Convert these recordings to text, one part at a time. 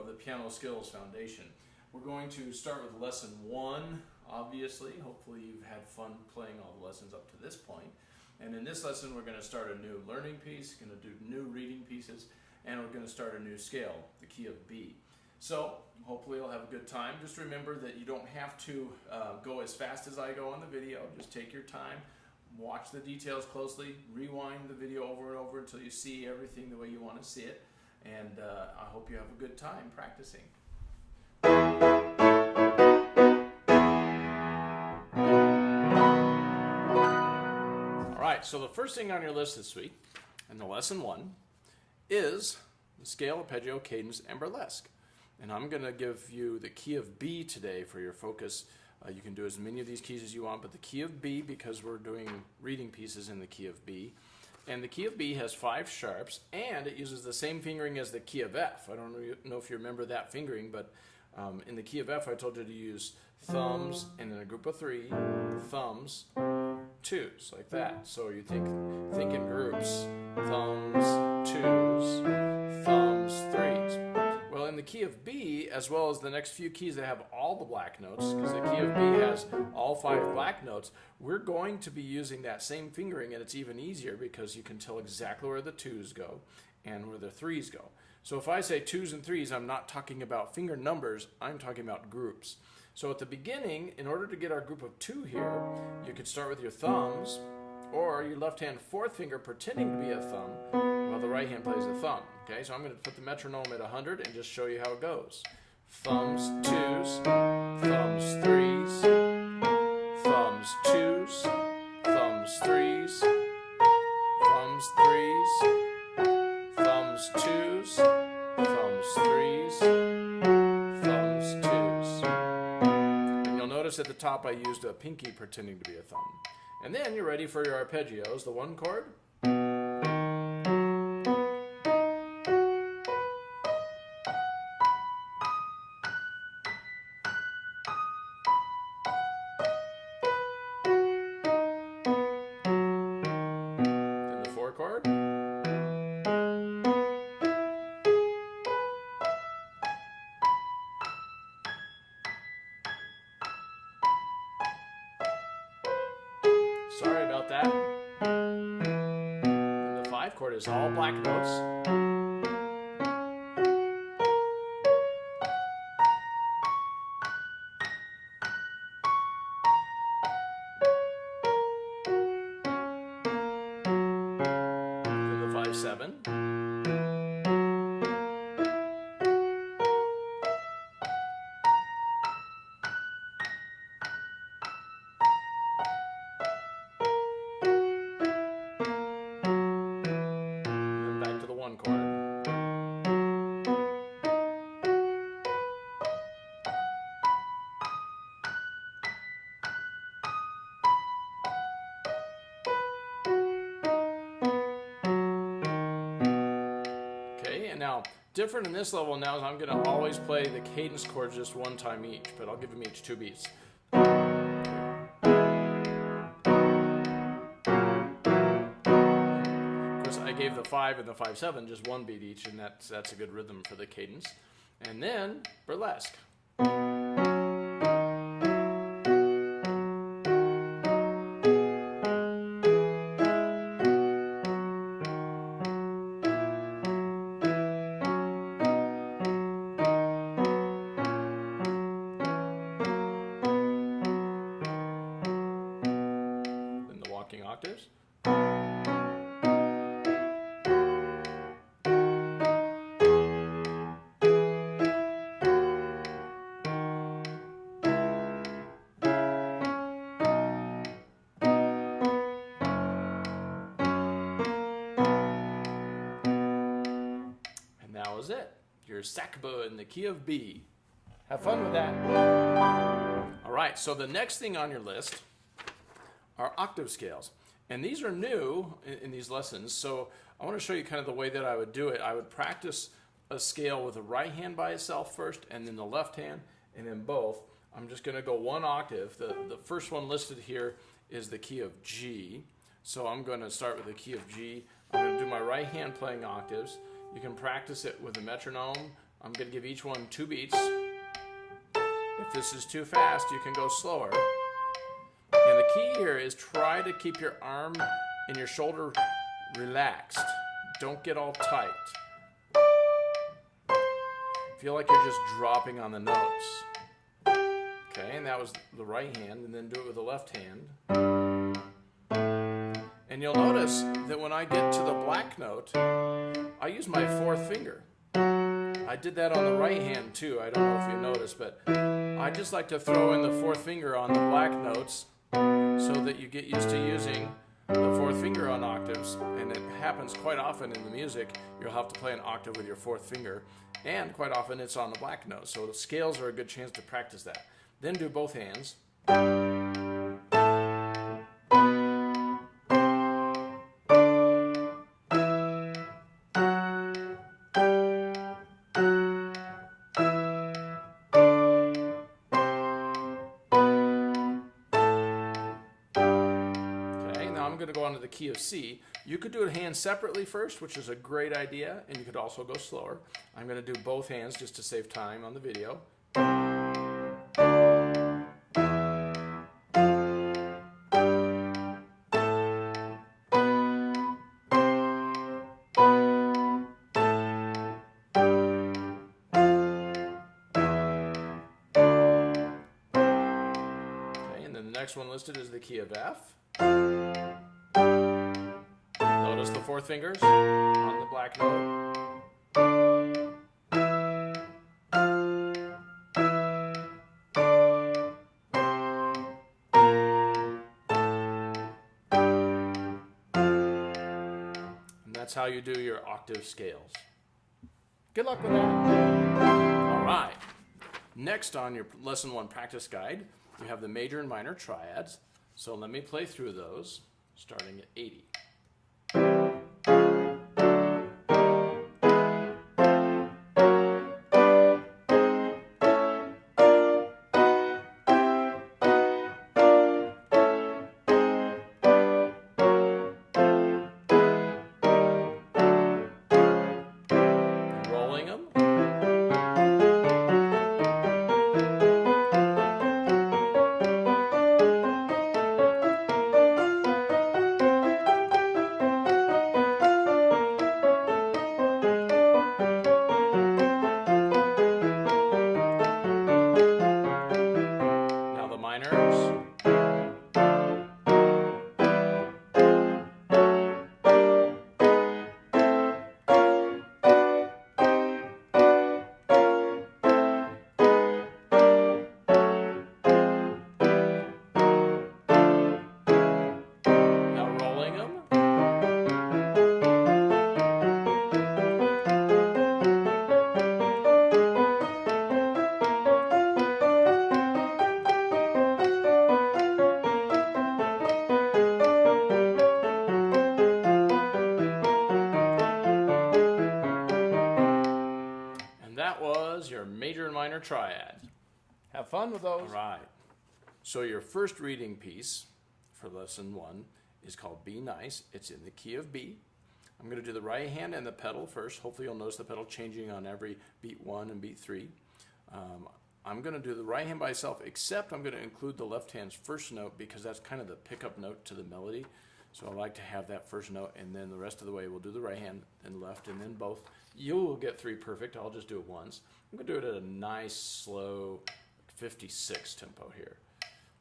of the Piano Skills Foundation. We're going to start with lesson 1, obviously. Hopefully you've had fun playing all the lessons up to this point. And in this lesson we're going to start a new learning piece, going to do new reading pieces, and we're going to start a new scale, the key of B. So hopefully you'll have a good time. Just remember that you don't have to go as fast as I go on the video. Just take your time, watch the details closely, rewind the video over and over until you see everything the way you want to see it. And I hope you have a good time practicing. Alright, so the first thing on your list this week, in the lesson 1, is the scale, arpeggio, cadence, and burlesque. And I'm going to give you the key of B today for your focus. You can do as many of these keys as you want, but the key of B, because we're doing reading pieces in the key of B. And the key of B has 5 sharps, and it uses the same fingering as the key of F. I don't know if you remember that fingering, but in the key of F, I told you to use thumbs, and in a group of 3, thumbs, 2s, like that. So you think in groups, thumbs, 2s, thumbs, 3s. Well, in the key of B, as well as the next few keys that have all the black notes, because the key of B has all 5 black notes, we're going to be using that same fingering, and it's even easier because you can tell exactly where the 2s go and where the 3s go. So if I say 2s and 3s, I'm not talking about finger numbers, I'm talking about groups. So at the beginning, in order to get our group of 2 here, you could start with your thumbs, or your left hand 4th finger pretending to be a thumb, while the right hand plays a thumb. Okay, so I'm going to put the metronome at 100 and just show you how it goes. Thumbs, 2s, thumbs, 3s, thumbs, 2s, thumbs, 3s, thumbs, 3s, thumbs, 2s, thumbs, 3s, thumbs, 2s. And you'll notice at the top I used a pinky pretending to be a thumb. And then you're ready for your arpeggios, the 1 chord, chord, sorry about that. And the 5 chord is all black notes. The 5/7. And back to the 1 chord. And now, different in this level now is I'm going to always play the cadence chords just 1 time each, but I'll give them each 2 beats. Of course, I gave the 5 and the 5/7 just 1 beat each, and that's a good rhythm for the cadence. And then burlesque. Octaves. And that was it. Your saxophone in the key of B. Have fun with that. All right, so the next thing on your list are octave scales. And these are new in these lessons, so I want to show you kind of the way that I would do it. I would practice a scale with the right hand by itself first, and then the left hand, and then both. I'm just going to go 1 octave. The first one listed here is the key of G. So I'm going to start with the key of G. I'm going to do my right hand playing octaves. You can practice it with a metronome. I'm going to give each one 2 beats. If this is too fast, you can go slower. And the key here is try to keep your arm and your shoulder relaxed. Don't get all tight. Feel like you're just dropping on the notes. Okay, and that was the right hand, and then do it with the left hand. And you'll notice that when I get to the black note, I use my 4th finger. I did that on the right hand too, I don't know if you noticed, but I just like to throw in the 4th finger on the black notes so that you get used to using the 4th finger on octaves, and it happens quite often in the music. You'll have to play an octave with your 4th finger, and quite often it's on the black note, so the scales are a good chance to practice that. Then do both hands. I'm going to go on to the key of C. You could do it hands separately first, which is a great idea, and you could also go slower. I'm going to do both hands just to save time on the video. Okay, and then the next one listed is the key of F. Notice the 4th fingers on the black note. And that's how you do your octave scales. Good luck with that. All right. Next on your Lesson 1 practice guide, you have the major and minor triads. So let me play through those, starting at 80. Rolling them. Your major and minor triads. Have fun with those. All right. So your first reading piece for Lesson 1 is called Be Nice. It's in the key of B. I'm going to do the right hand and the pedal first. Hopefully you'll notice the pedal changing on every beat 1 and beat 3. I'm going to do the right hand by itself, except I'm going to include the left hand's first note because that's kind of the pickup note to the melody. So I like to have that first note, and then the rest of the way we'll do the right hand, then left, and then both. You will get 3 perfect. I'll just do it once. I'm going to do it at a nice, slow 56 tempo here.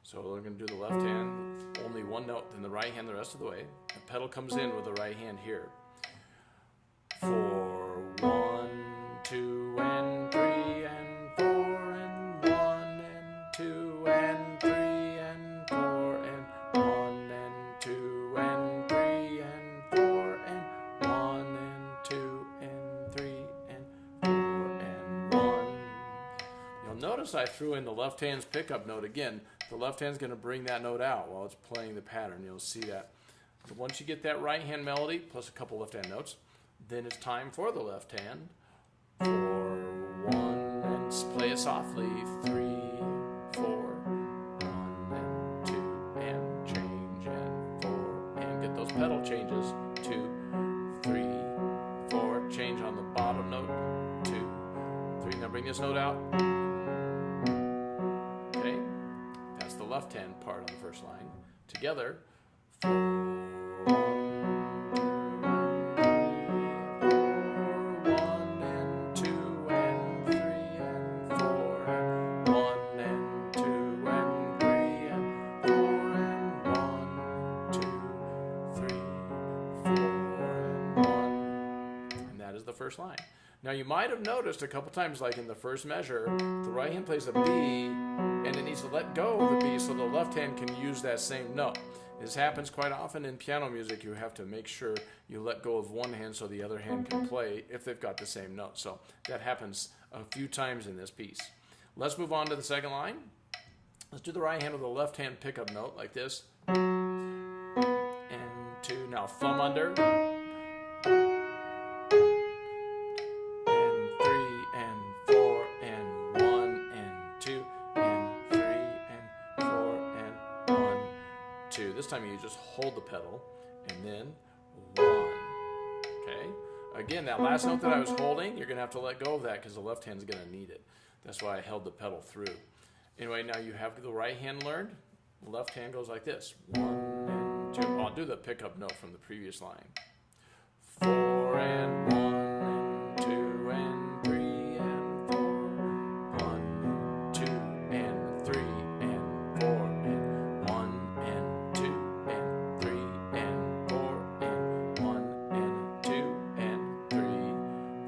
So we're going to do the left hand, only 1 note, then the right hand the rest of the way. The pedal comes in with the right hand here. 4, 1, 2, and 3, and 4, and 1, and 2, and 3, and 4, and 1, and 2, and 3, and 4, and 1, and 2, and 3, and 4, and 1. You'll notice I threw in the left hand's pickup note again. The left hand's going to bring that note out while it's playing the pattern. You'll see that. But once you get that right hand melody, plus a couple left hand notes, then it's time for the left hand. 4, 1, and play it softly. 3, 4, 1, and 2, and change, and 4, and get those pedal changes. 2, 3, 4, change on the bottom note. 2, this note out. Okay, that's the left hand part on the first line. Together, 4, 1, 2 and 3, 4 and 1 and 2 and 3 and 4 and 1, 2, 3, 4 and 1. And that is the first line. Now you might have noticed a couple times, like in the first measure, the right hand plays a B and it needs to let go of the B so the left hand can use that same note. This happens quite often in piano music. You have to make sure you let go of one hand so the other hand can play if they've got the same note. So that happens a few times in this piece. Let's move on to the second line. Let's do the right hand with the left hand pickup note like this. And 2. Now thumb under. This time you just hold the pedal and then 1. Okay? Again, that last note that I was holding, you're going to have to let go of that because the left hand's going to need it. That's why I held the pedal through. Anyway, now you have the right hand learned. The left hand goes like this. 1 and 2. I'll do the pickup note from the previous line. 4 and 1 and 2 and 3 and 4. 1 and 2 and 3 and 4 and 1 and 2 and 3 and 4 and 1 and 2 and 3,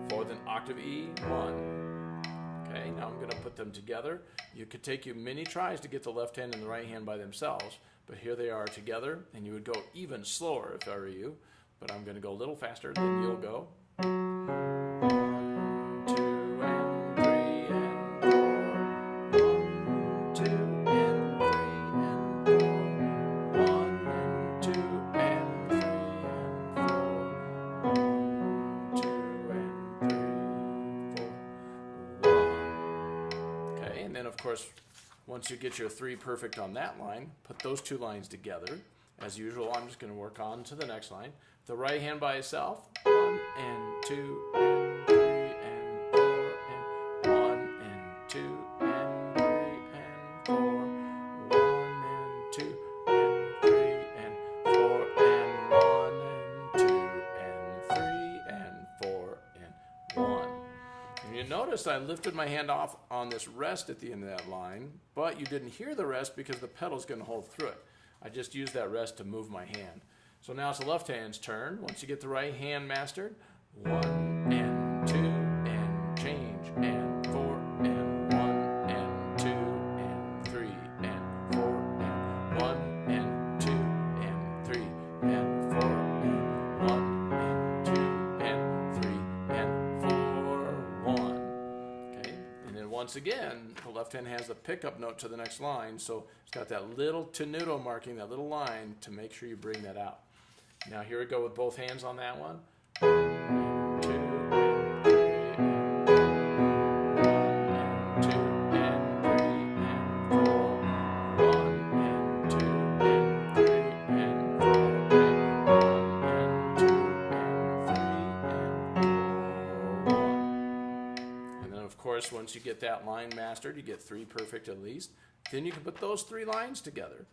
4. Then octave E, 1. Okay, now I'm going to put them together. You could take you many tries to get the left hand and the right hand by themselves, but here they are together, and you would go even slower if I were you, but I'm going to go a little faster than you'll go. 1, 2 and 3 and 4. 1, 2 and 3 and 4. 1 and 2 and 3 and 4. 1, 2 and 3, 4, 1. Okay, and then of course, once you get your 3 perfect on that line, put those 2 lines together. As usual, I'm just going to work on to the next line. The right hand by itself, 1 and 2 and 3 and 4 and 1 and 2 and 3 and 4. 1 and 2 and 3 and 4 and 1 and 2 and 3 and 4 and 1. And you notice I lifted my hand off on this rest at the end of that line, but you didn't hear the rest because the pedal's going to hold through it. I just used that rest to move my hand. So now it's the left hand's turn. Once you get the right hand mastered, 1 and 2 and change and 4 and 1 and 2 and 3 and 4 and 1 and 2 and 3 and 4 and 1 and 2 and 3 and 4, 1. Okay, and then once again, the left hand has the pickup note to the next line, so it's got that little tenuto marking, that little line to make sure you bring that out. Now here we go with both hands on that one. 1 and 2 and 3 and 4. 1 and 2 and 3 and 4. 1 and 2 and 3 and 4 and 1 and 2 and 3 and 4, 1. And then of course, once you get that line mastered, you get 3 perfect at least. Then you can put those 3 lines together.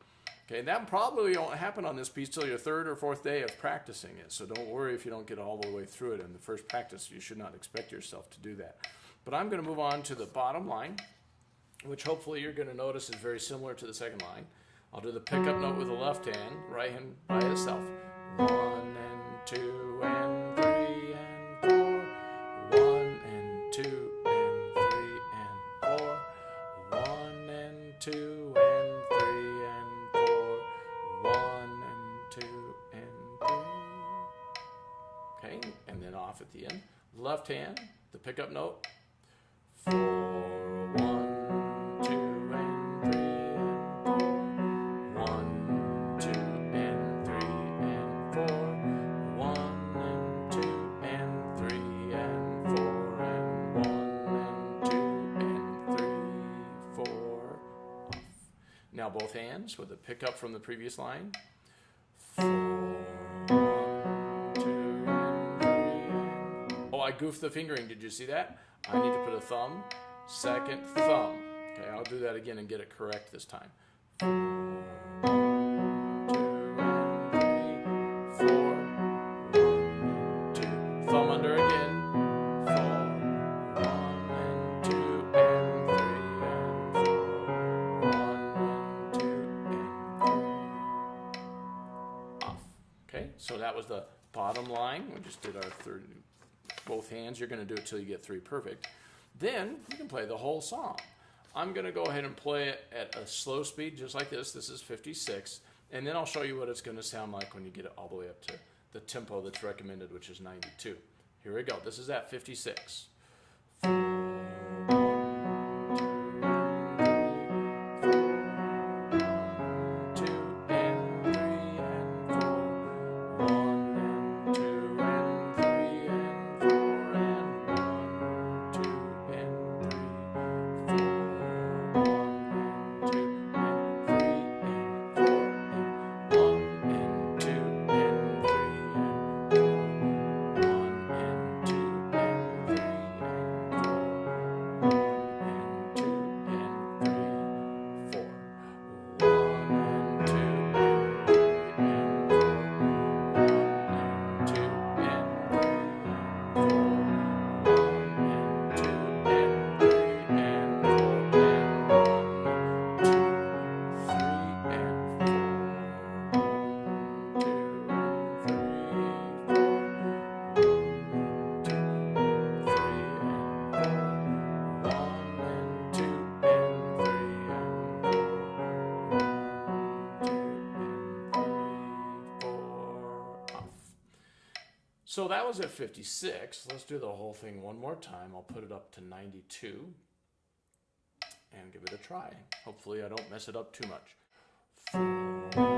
Okay, that probably won't happen on this piece till your 3rd or 4th day of practicing it. So don't worry if you don't get all the way through it in the first practice. You should not expect yourself to do that. But I'm going to move on to the bottom line, which hopefully you're going to notice is very similar to the second line. I'll do the pickup note with the left hand, right hand by itself. 1 and 2 and 3 and 4. 1 and 2 and 3 and 4. 1 and 2 and 3 and 4. 1 and 2 and 3. Okay, and then off at the end. Left hand, the pickup note. 4, 1, 2 and 3 and 4. 1, 2 and 3 and 4. 1 and 2 and 3 and 4 and 1 and 2 and 3, 4. Off. Now both hands with the pickup from the previous line. 4, 1, 2 and 3 and... Oh, I goofed the fingering. Did you see that? I need to put a thumb second thumb. Okay, I'll do that again and get it correct this time. 2 and 3, 4, 1 and 2. Thumb under again. 4, 1 and 2 and 3 and 4, 1 and 2 and 3. Off. Okay, so that was the bottom line. We just did our third, both hands. You're going to do it till you get 3 perfect. Then you can play the whole song. I'm going to go ahead and play it at a slow speed, just like this. This is 56. And then I'll show you what it's going to sound like when you get it all the way up to the tempo that's recommended, which is 92. Here we go. This is at 56. 4. So that was at 56. Let's do the whole thing one more time. I'll put it up to 92 and give it a try. Hopefully I don't mess it up too much. 4.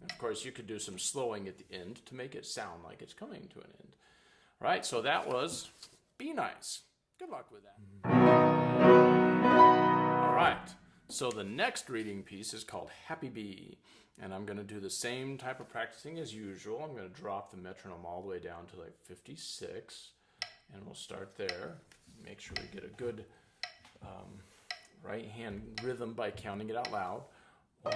Of course, you could do some slowing at the end to make it sound like it's coming to an end. All right, so that was Be Nice. Good luck with that. All right, so the next reading piece is called Happy Bee. And I'm going to do the same type of practicing as usual. I'm going to drop the metronome all the way down to like 56. And we'll start there. Make sure we get a good right hand rhythm by counting it out loud. 1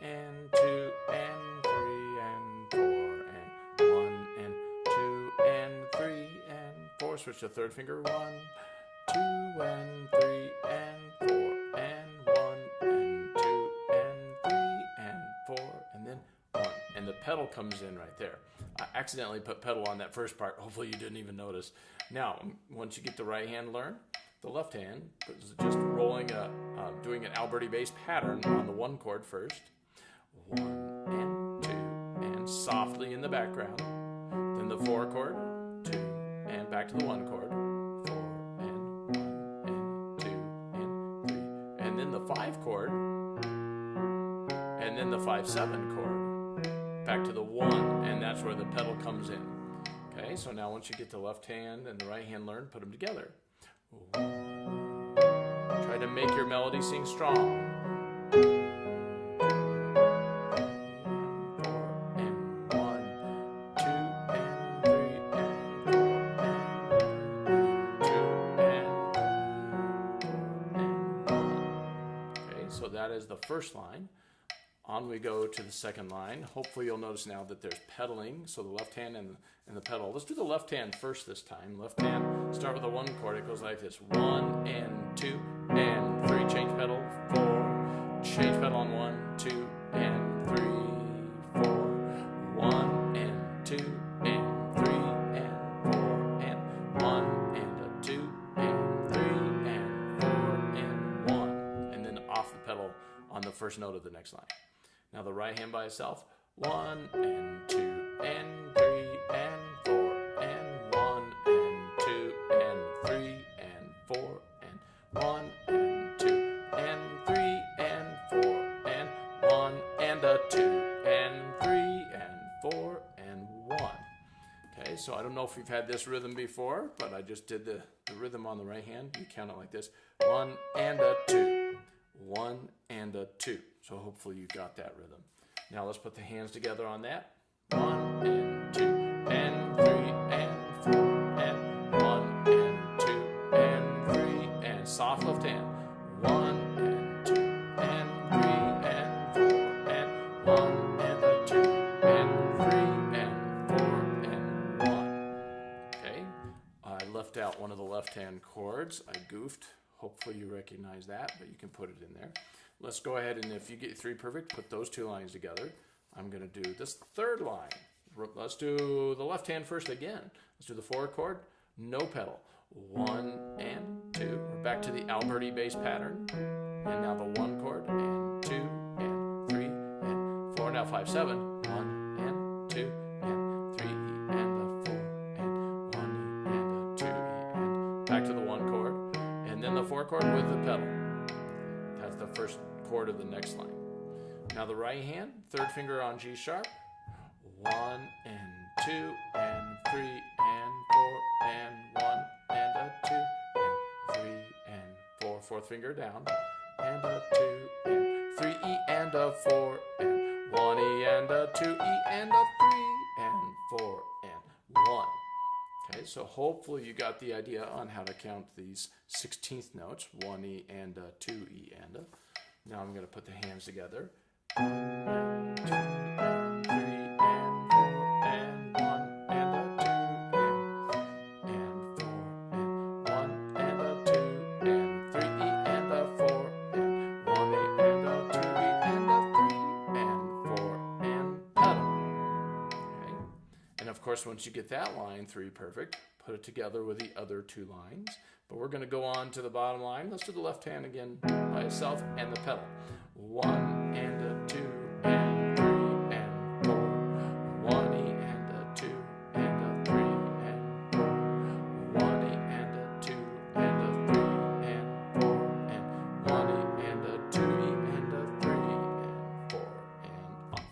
and 2 and 3 and 4 and 1 and 2 and 3 and 4. Switch to third finger. 1, 2 and 3 and 4 and 1 and 2 and 3 and 4 and then 1. And the pedal comes in right there. I accidentally put pedal on that first part. Hopefully you didn't even notice. Now, once you get the right hand learned, the left hand is just rolling doing an Alberti bass pattern on the 1 chord first. 1 and 2 and softly in the background. Then the 4 chord, 2 and back to the 1 chord. 4 and 1 and 2 and 3. And then the 5 chord. And then the 5/7 chord. Back to the 1, and that's where the pedal comes in. Okay, so now once you get the left hand and the right hand learned, put them together. Try to make your melody sing strong. 4 and 1, 2 and 3 and 4 and 2 and 4 and 1. Okay, so that is the first line. On we go to the second line. Hopefully you'll notice now that there's pedaling, so the left hand and the pedal. Let's do the left hand first this time. Left hand, start with the 1 chord. It goes like this. 1 and 2 and 3. Change pedal. 4. Change pedal on 1, 2 and 3, 4. 1 and 2 and 3 and 4 and 1 and a 2 and 3 and 4 and 1. And then off the pedal on the first first note of the next line. Now the right hand by itself, 1 and 2 and 3 and 4 and 1 and 2 and 3 and 4 and 1 and 2 and 3 and 4 and 1 and a 2 and 3 and 4 and 1. Okay, so I don't know if you've had this rhythm before, but I just did the rhythm on the right hand. You count it like this, 1 and a 2, 1 and a 2. So hopefully you got that rhythm. Now let's put the hands together on that. 1 and 2 and 3 and 4 and 1 and 2 and 3 and soft left hand. 1 and 2 and 3 and 4 and 1 and a 2 and 3 and 4 and 1. Okay, I left out one of the left hand chords. I goofed. Hopefully you recognize that, but you can put it in there. Let's go ahead, and if you get 3 perfect, put those 2 lines together. I'm going to do this third line. Let's do the left hand first again. Let's do the 4 chord, no pedal. 1 and 2. We're back to the Alberti bass pattern. And now the 1 chord, and 2 and 3 and 4. Now 5, 7. 1 and 2 and 3 E and a 4 and 1 E and a 2 E and back to the 1 chord. And then the 4 chord with the pedal. That's the first chord of the next line. Now the right hand, 3rd finger on G sharp, 1 and 2 and 3 and 4 and 1 and a 2 and 3 and 4, 4th finger down, and a 2 and 3 E and a 4 and 1 E and a 2 E and a 3 and 4 and 1. Okay, so hopefully you got the idea on how to count these 16th notes, 1 E and a 2 E and a. Now I'm going to put the hands together. 1 and 2 and 3 and 4 and 1 and a 2 and 4 and 1 and a 2 and 3 E and a 4 and 1 E and a 2 E and a 3 and 4 and pedal. Okay. And of course, once you get that line 3 perfect, put it together with the other 2 lines. But we're going to go on to the bottom line. Let's do the left hand again by itself and the pedal. 1 and a 2 and 3 and 4. 1 E and a 2 and a 3 and 4. 1 E and a 2 and a 3 and 4 and 1 E and a 2 E and a 3 and 4 and off.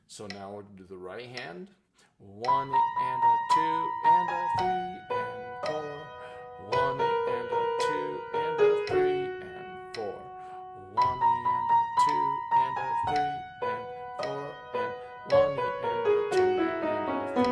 So now we'll do the right hand. 1 E and a 2 and a 3 and 4. 1 E and a 2 and a 3 and 4. 1 E and a 2 and a 3 and 4 and 1 E and a 2 and a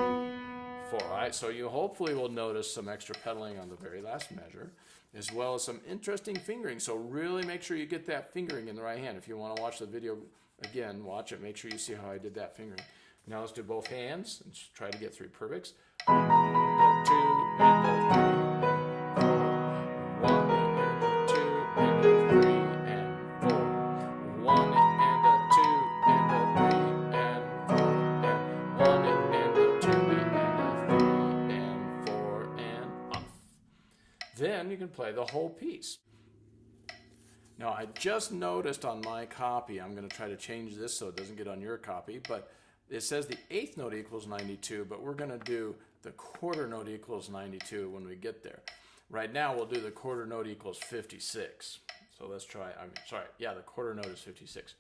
3, 4. All right, so you hopefully will notice some extra pedaling on the very last measure, as well as some interesting fingering. So really make sure you get that fingering in the right hand. If you want to watch the video again, watch it. Make sure you see how I did that fingering. Now let's do both hands and try to get 3 perfects. 1 and a 2 and a 3 and 4. 1 and a 2 and a 3 and 4. 1 and a 2 and a 3 and 4 and 1 and a 2 and a 3 and 4 and off. Then you can play the whole piece. Now I just noticed on my copy, I'm going to try to change this so it doesn't get on your copy, but it says the 8th note equals 92, but we're going to do the quarter note equals 92 when we get there. Right now we'll do the quarter note equals 56. So let's try, the quarter note is 56.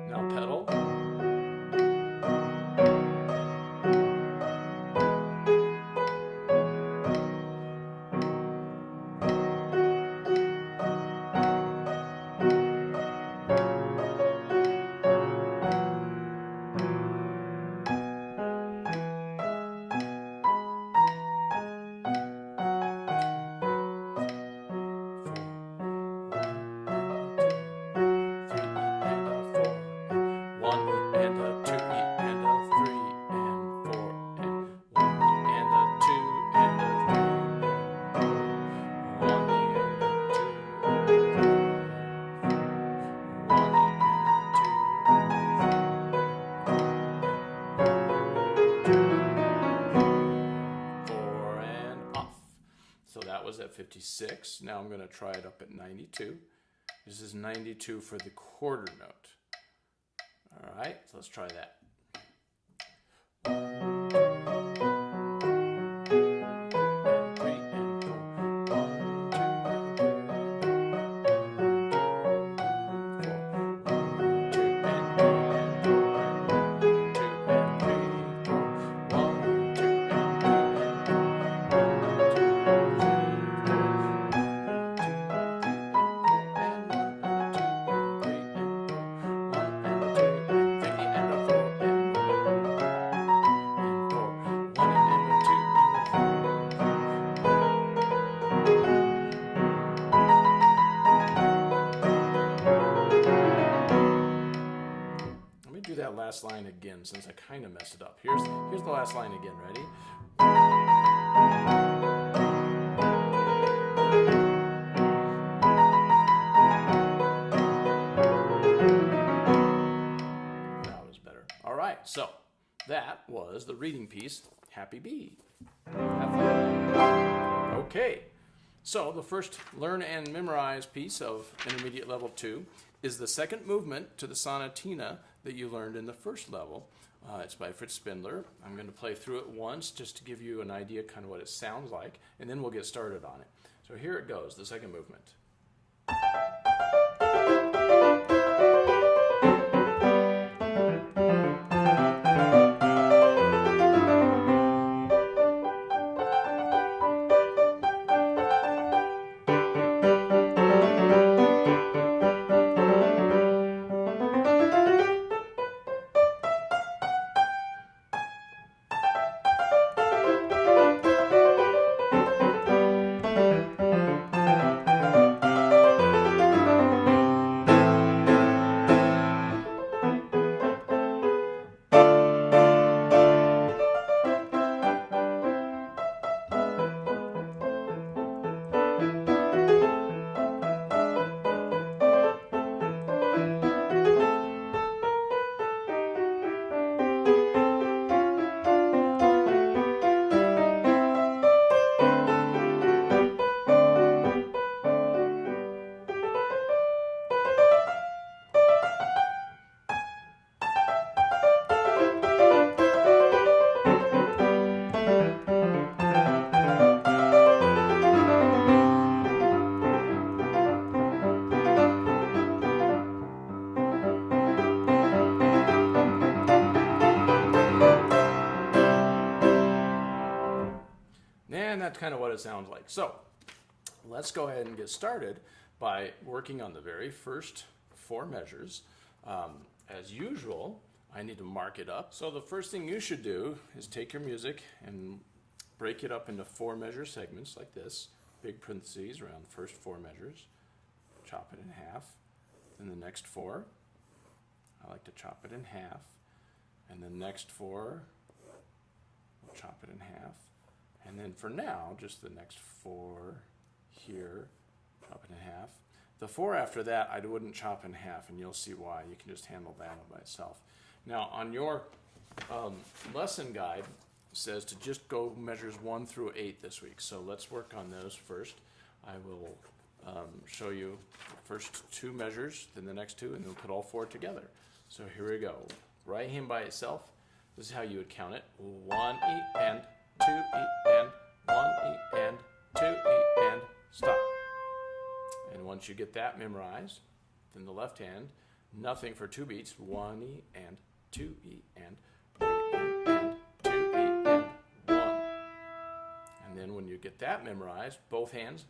Now pedal. 56. Now I'm going to try it up at 92. This is 92 for the quarter note. All right, so let's try that. Do that last line again since I kind of messed it up. Here's the last line again. Ready? That was better. All right, so that was the reading piece, Happy Bee. Have fun. Okay, so the first learn and memorize piece of Intermediate Level 2 is the second movement to the Sonatina that you learned in the first level. It's by Fritz Spindler. I'm going to play through it once just to give you an idea kind of what it sounds like, and then we'll get started on it. So here it goes, the second movement. And that's kind of what it sounds like. So let's go ahead and get started by working on the very first four measures. As usual, I need to mark it up. So the first thing you should do is take your music and break it up into four measure segments like this. Big parentheses around the first four measures. Chop it in half. Then the next four, I like to chop it in half. And the next four, we'll chop it in half. And then for now, just the next four here, chop it in half. The four after that, I wouldn't chop in half, and you'll see why. You can just handle that one by itself. Now, on your lesson guide, it says to just go measures 1 through 8 this week. So let's work on those first. I will show you the first two measures, then the next two, and then we'll put all four together. So here we go. Right hand by itself, this is how you would count it. 1 E and 2 E and 1 E and 2 E and stop. And once you get that memorized, then the left hand, nothing for 2 beats. 1 E and 2 E and 3 E and 2 E and 1. And then when you get that memorized, both hands,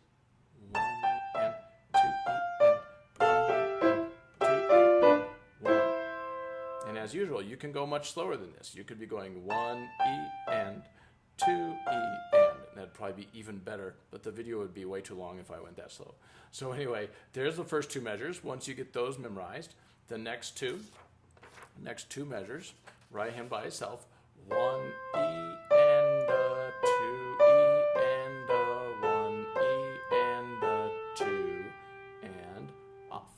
1 E and 2 E and 1 E and 2 E and 1. And as usual, you can go much slower than this. You could be going 1 E and 2 E and. That'd probably be even better, but the video would be way too long if I went that slow. So anyway, there's the first two measures. Once you get those memorized, the next two measures, right hand by itself, 1 E and 2 E and 1 E and 2 and off.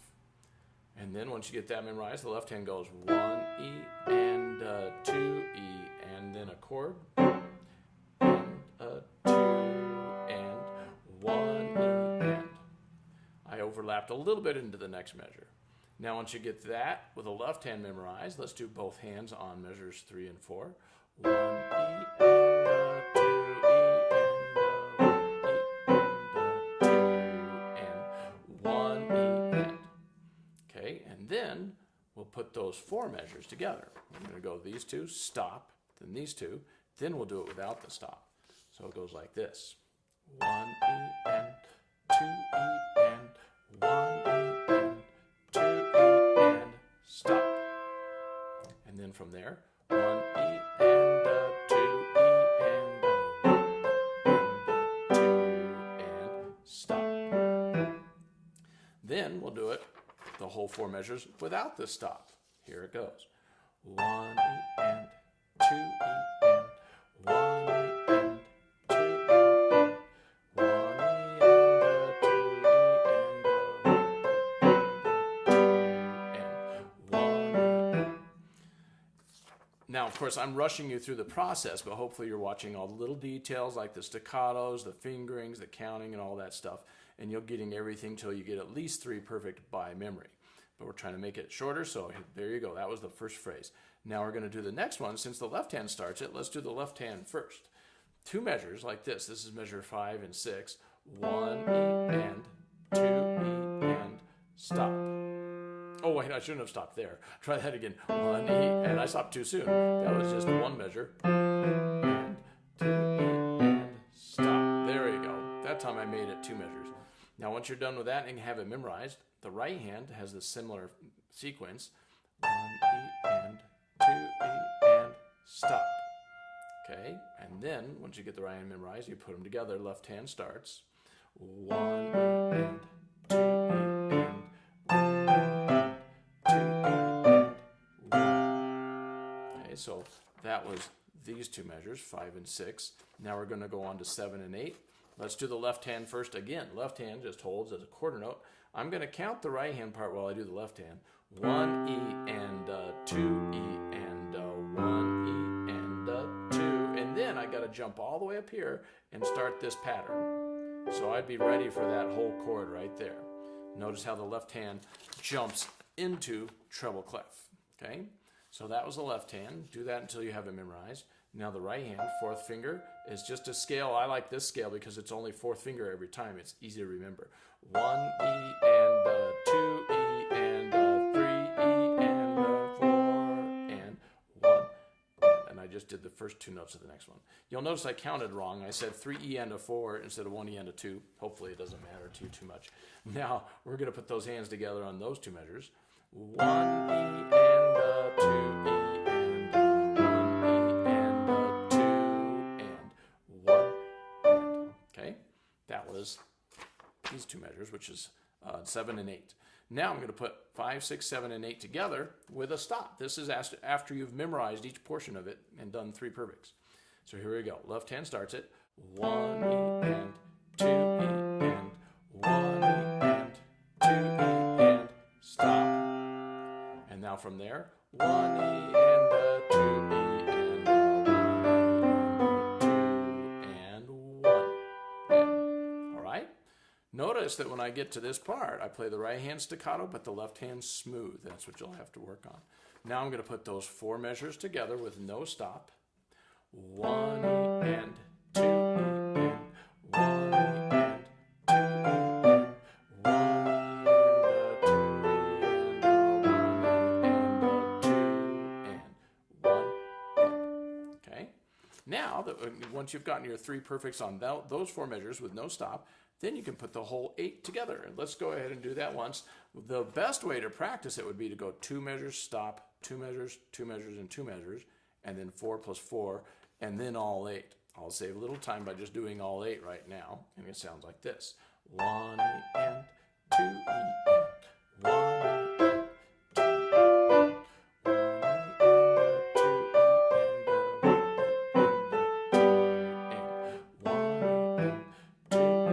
And then once you get that memorized, the left hand goes 1 E and 2 E and then a chord. 2 and 1 overlapped a little bit into the next measure. Now once you get that with the left hand memorized, let's do both hands on measures 3 and 4. 1 E and 2 E and 1 E and. Okay, and then we'll put those 4 measures together. We're going to go these two, stop, then these two, then we'll do it without the stop. So it goes like this. 1 E and 2 E and 1 E and 2 E and stop. And then from there, 1 E and 2 E and 1 E and 2 and stop. Then we'll do it the whole 4 measures without the stop. Here it goes. 1 E and 2 E and 1 E and 2 E and 1 E and 2 E and 1 E. Now, of course, I'm rushing you through the process, but hopefully you're watching all the little details like the staccatos, the fingerings, the counting, and all that stuff, and you're getting everything till you get at least 3 perfect by memory. But we're trying to make it shorter, so there you go. That was the first phrase. Now we're going to do the next one. Since the left hand starts it, let's do the left hand first. 2 measures like this. This is measure 5 and 6. 1 E and 2 E and stop. Oh wait, I shouldn't have stopped there. Try that again. 1 E and I stopped too soon. That was just 1 measure. And 2 E and stop. There you go. That time I made it 2 measures. Now once you're done with that and you have it memorized, the right hand has the similar sequence. 1 E and 2 E and stop. Okay, and then once you get the right hand memorized, you put them together. Left hand starts. 1 E and 2 E and 1 E and 2 E and 1. Okay, so that was these 2 measures, 5 and 6. Now we're going to go on to 7 and 8. Let's do the left hand first again. Left hand just holds as a quarter note. I'm going to count the right hand part while I do the left hand. 1 E and 2 E and 1 E and 2. And then I got to jump all the way up here and start this pattern. So I'd be ready for that whole chord right there. Notice how the left hand jumps into treble clef. Okay? So that was the left hand. Do that until you have it memorized. Now the right hand, 4th finger, is just a scale. I like this scale because it's only 4th finger every time. It's easy to remember. 1 E and 2 E and 3 E and 4 and 1 and I just did the first 2 notes of the next one. You'll notice I counted wrong. I said 3 E and 4 instead of 1 E and 2. Hopefully it doesn't matter to you too much. Now we're going to put those hands together on those 2 measures. 1 E and 2 E. These 2 measures, which is 7 and 8. Now I'm going to put 5, 6, 7, and 8 together with a stop. This is after you've memorized each portion of it and done 3 perfects. So here we go. Left hand starts it. 1 E and 2 E and 1 E and 2 E and stop. And now from there, 1 E and 2 E. Notice that when I get to this part, I play the right hand staccato, but the left hand smooth. That's what you'll have to work on. Now I'm going to put those 4 measures together with no stop. 1 E and 2 E and 1 E and 2 E and 1 E and 2 E and 1 E and 2 and 1 and. Okay? Now, once you've gotten your 3 perfects on those 4 measures with no stop, then you can put the whole 8 together. And let's go ahead and do that once. The best way to practice it would be to go 2 measures, stop, 2 measures, 2 measures, and 2 measures, and then 4 plus 4, and then all 8. I'll save a little time by just doing all 8 right now, and it sounds like this. 1 E and 2 E and 1 E and 2 E and 1 E and 2 E and 1 E and 2 E.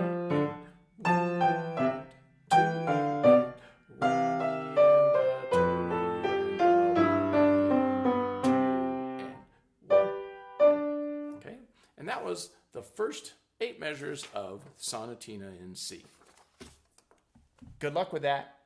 That was the first 8 measures of Sonatina in C. Good luck with that.